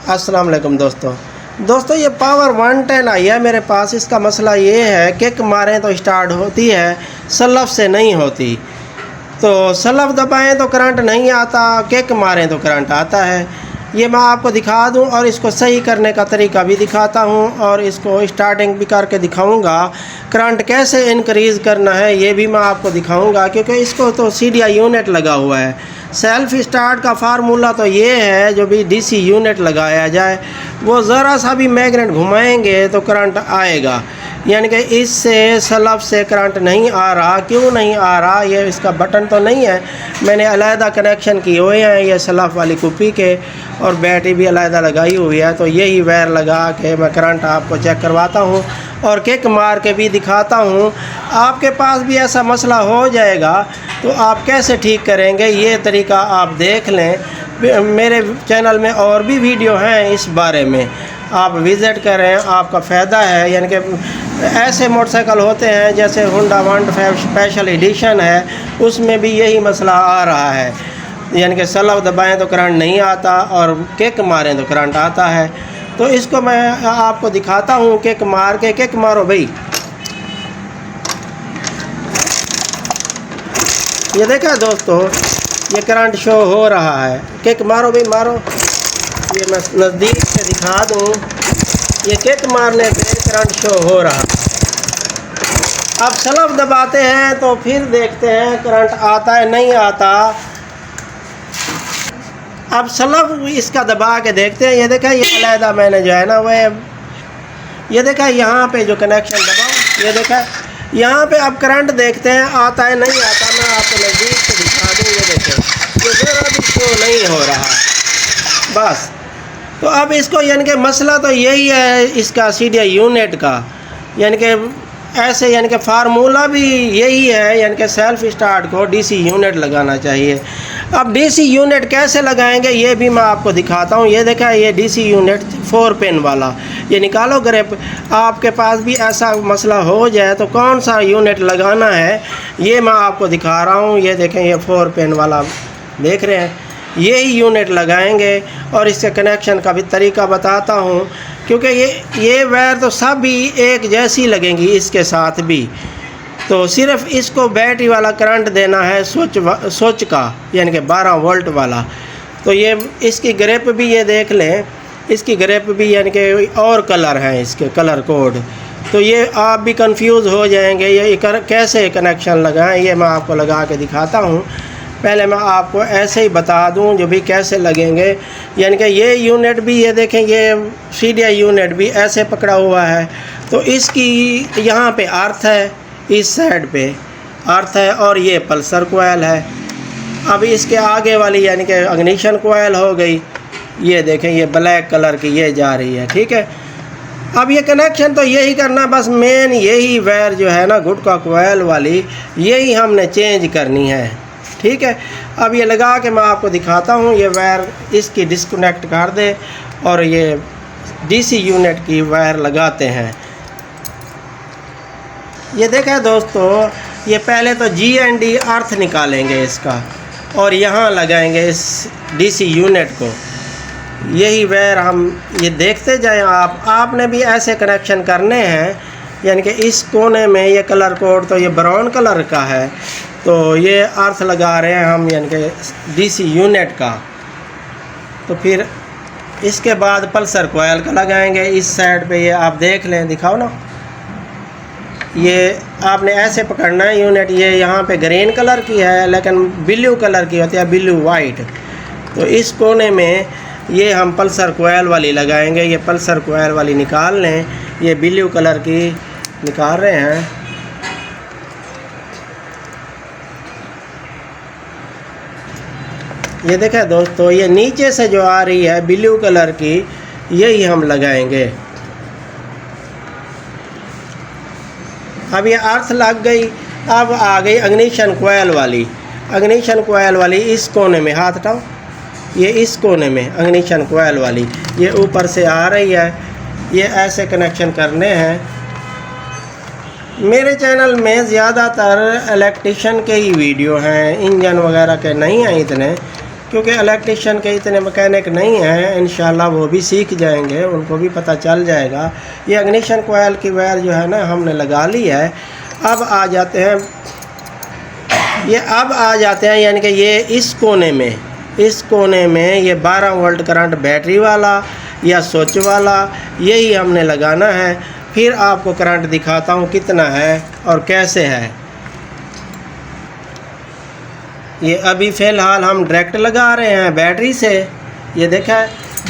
अस्सलाम वालेकुम दोस्तों ये पावर 110 आई है मेरे पास। इसका मसला ये है किक मारें तो स्टार्ट होती है, सलफ से नहीं होती। तो सलफ दबाएं तो करंट नहीं आता, किक मारें तो करंट आता है। ये मैं आपको दिखा दूं और इसको सही करने का तरीका भी दिखाता हूं और इसको स्टार्टिंग भी करके दिखाऊंगा। करंट कैसे इंक्रीज़ करना है ये भी मैं आपको दिखाऊंगा, क्योंकि इसको तो सीडीआई यूनिट लगा हुआ है। सेल्फ स्टार्ट का फार्मूला तो ये है, जो भी डीसी यूनिट लगाया जाए वो ज़रा सा भी मैग्नेट घुमाएंगे तो करंट आएगा। यानी कि इससे सलफ से करंट नहीं आ रहा। क्यों नहीं आ रहा? ये इसका बटन तो नहीं है, मैंने अलहदा कनेक्शन किए हुए हैं ये सलफ वाली कुप्पी के, और बैटरी भी अलहदा लगाई हुई है। तो यही वायर लगा के मैं करंट आपको चेक करवाता हूँ और किक मार के भी दिखाता हूँ। आपके पास भी ऐसा मसला हो जाएगा तो आप कैसे ठीक करेंगे ये तरीका आप देख लें। मेरे चैनल में और भी वीडियो हैं इस बारे में, आप विज़िट करें, आपका फ़ायदा है। यानी कि ऐसे मोटरसाइकिल होते हैं जैसे होंडा 125 स्पेशल एडिशन है, उसमें भी यही मसला आ रहा है। यानी कि सलफ दबाएं तो करंट नहीं आता और किक मारें तो करंट आता है। तो इसको मैं आपको दिखाता हूँ किक मार के। किक मारो भाई, ये देखा दोस्तों, ये करंट शो हो रहा है। किक मारो भाई, मारो। ये मैं नज़दीक से दिखा दूँ, ये किक मारने पे करंट शो हो रहा। अब सलफ दबाते हैं तो फिर देखते हैं करंट आता है नहीं आता। अब सलफ इसका दबा के देखते हैं। ये देखा, ये अलहदा मैंने जो है ना वह, ये देखा यहाँ पे जो कनेक्शन दबाओ, ये देखा यहाँ पे अब करंट देखते हैं आता है नहीं आता। मैं आपको नज़दीक से दिखा दूँ, ये देखें, ये ज़रा भी शो नहीं हो रहा बस। तो अब इसको यानी कि मसला तो यही है इसका सीडीआई यूनिट का। यानी कि ऐसे यानी कि फार्मूला भी यही है, यानी कि सेल्फ स्टार्ट को डीसी यूनिट लगाना चाहिए। अब डीसी यूनिट कैसे लगाएंगे ये भी मैं आपको दिखाता हूँ। ये देखा, ये डीसी यूनिट 4 पिन वाला, ये निकालो ग्रिप। आपके पास भी ऐसा मसला हो जाए तो कौन सा यूनिट लगाना है ये मैं आपको दिखा रहा हूँ। ये देखें, ये 4 पिन वाला देख रहे हैं, यही यूनिट लगाएंगे और इसके कनेक्शन का भी तरीका बताता हूँ, क्योंकि ये वायर तो सब भी एक जैसी लगेंगी इसके साथ भी। तो सिर्फ इसको बैटरी वाला करंट देना है स्विच का, यानी कि 12 वोल्ट वाला। तो ये इसकी ग्रिप भी ये देख लें, इसकी ग्रिप भी यानी कि और कलर हैं इसके, कलर कोड। तो ये आप भी कंफ्यूज हो जाएंगे ये कैसे कनेक्शन लगाएं, ये मैं आपको लगा के दिखाता हूँ। पहले मैं आपको ऐसे ही बता दूं जो भी कैसे लगेंगे। यानी कि ये यूनिट भी, ये देखें, ये सीडीआई यूनिट भी ऐसे पकड़ा हुआ है। तो इसकी यहाँ पे अर्थ है, इस साइड पे अर्थ है, और ये पल्सर कोयल है। अब इसके आगे वाली यानी कि इग्निशन कोयल हो गई। ये देखें, ये ब्लैक कलर की ये जा रही है, ठीक है। अब ये कनेक्शन तो यही करना, बस मेन यही वायर जो है ना गुटका कोयल वाली, यही हमने चेंज करनी है, ठीक है। अब ये लगा के मैं आपको दिखाता हूँ। ये वायर इसकी डिस्कनेक्ट कर दे और ये डीसी यूनिट की वायर लगाते हैं। ये देखा दोस्तों, ये पहले तो GND अर्थ निकालेंगे इसका और यहाँ लगाएंगे इस डीसी यूनिट को। यही वायर हम ये देखते जाएं। आपने भी ऐसे कनेक्शन करने हैं। यानी कि इस कोने में ये कलर कोड तो ये ब्राउन कलर का है, तो ये अर्थ लगा रहे हैं हम यानी कि डीसी यूनिट का। तो फिर इसके बाद पल्सर कोयल का लगाएंगे इस साइड पे। ये आप देख लें, दिखाओ ना, ये आपने ऐसे पकड़ना है यूनिट। ये यहाँ पे ग्रीन कलर की है लेकिन ब्लू कलर की होती है, ब्लू वाइट। तो इस कोने में ये हम पल्सर कोयल वाली लगाएंगे। ये पल्सर कोयल वाली निकाल लें, ये ब्लू कलर की निकाल रहे हैं। ये देखें दोस्तों, ये नीचे से जो आ रही है ब्लू कलर की, यही हम लगाएंगे। अब ये अर्थ लग गई। अब आ गई इग्निशन कोयल वाली। इग्निशन कोयल वाली इस कोने में, हाथ हटाओ, ये इस कोने में इग्निशन कोयल वाली ये ऊपर से आ रही है। ये ऐसे कनेक्शन करने हैं। मेरे चैनल में ज़्यादातर इलेक्ट्रिशियन के ही वीडियो हैं, इंजन वगैरह के नहीं हैं इतने, क्योंकि इलेक्ट्रिशियन के इतने मैकेनिक नहीं हैं, इंशाल्लाह वो भी सीख जाएंगे, उनको भी पता चल जाएगा। ये इग्निशन कोयल की वायर जो है ना हमने लगा ली है। अब आ जाते हैं यानी कि ये इस कोने में ये 12 वोल्ट करंट बैटरी वाला या स्विच वाला यही हमने लगाना है। फिर आपको करंट दिखाता हूँ कितना है और कैसे है। ये अभी फ़िलहाल हम डायरेक्ट लगा रहे हैं बैटरी से। ये देखा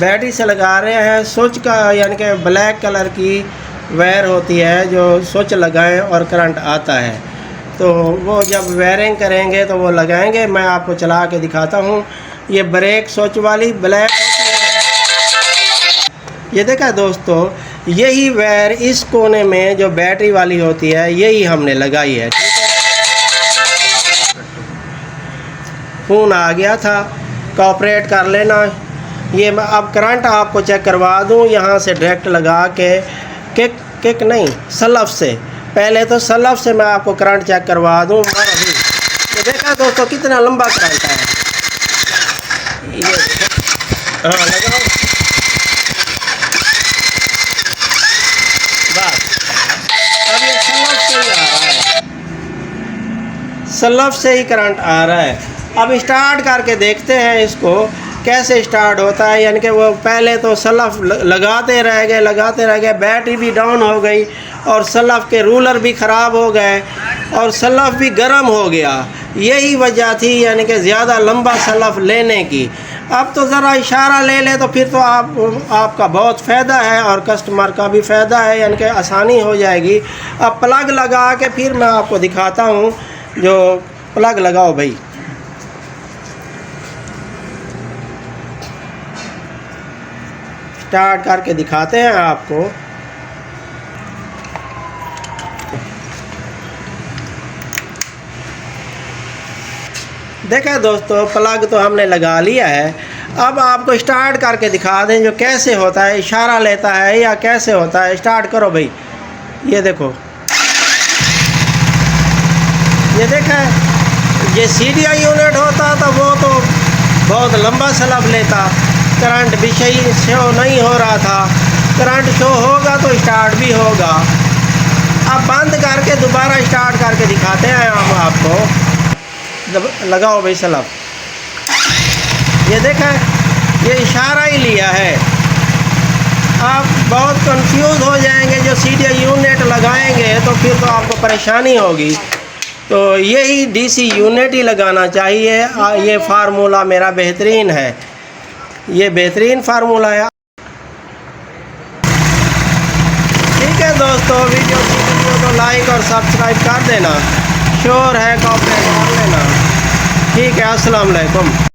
बैटरी से लगा रहे हैं। स्विच का यानी कि ब्लैक कलर की वायर होती है जो स्विच लगाएं और करंट आता है, तो वो जब वायरिंग करेंगे तो वो लगाएंगे। मैं आपको चला के दिखाता हूँ। ये ब्रेक स्विच वाली ब्लैक होती है। ये देखा दोस्तों, यही वायर इस कोने में जो बैटरी वाली होती है यही हमने लगाई है। ठीक है, फ़ोन आ गया था, कोऑपरेट कर लेना। ये मैं अब करंट आपको चेक करवा दूँ यहाँ से डायरेक्ट लगा के, किक नहीं सलफ से। पहले तो सलफ से मैं आपको करंट चेक करवा दूँ। और अभी ये देखा दोस्तों कितना लंबा करंट है। ये हाँ लगाओ बस। अब ये सलफ से ही आ रहा है, सलफ से ही करंट आ रहा है। अब स्टार्ट करके देखते हैं इसको कैसे स्टार्ट होता है। यानी कि वो पहले तो सलफ लगाते रह गए, बैटरी भी डाउन हो गई और सलफ के रूलर भी ख़राब हो गए और सलफ भी गर्म हो गया। यही वजह थी यानी कि ज़्यादा लंबा सलफ लेने की। अब तो ज़रा इशारा ले ले तो फिर तो आपका बहुत फ़ायदा है और कस्टमर का भी फ़ायदा है, यानी कि आसानी हो जाएगी। अब प्लग लगा के फिर मैं आपको दिखाता हूँ। जो प्लग लगाओ भाई, स्टार्ट करके दिखाते हैं आपको। देखा दोस्तों, प्लग तो हमने लगा लिया है। अब आपको स्टार्ट करके दिखा दें जो कैसे होता है, इशारा लेता है या कैसे होता है। स्टार्ट करो भाई। ये देखो, ये देखा ये CDI यूनिट होता तो वो तो बहुत लंबा सलफ लेता, करंट भी सही शो नहीं हो रहा था। करंट शो होगा तो स्टार्ट भी होगा। अब बंद करके दोबारा स्टार्ट करके दिखाते हैं हम आपको। लगाओ भाई सलफ। ये देखा ये इशारा ही लिया है। आप बहुत कंफ्यूज हो जाएंगे, जो CDI यूनिट लगाएंगे तो फिर तो आपको परेशानी होगी। तो यही DC यूनिट ही लगाना चाहिए। ये फार्मूला मेरा बेहतरीन है, ये बेहतरीन फार्मूला है। ठीक है दोस्तों, वीडियो को लाइक और सब्सक्राइब कर देना। श्योर है, कॉपरेट कर लेना। ठीक है, अस्सलाम वालेकुम।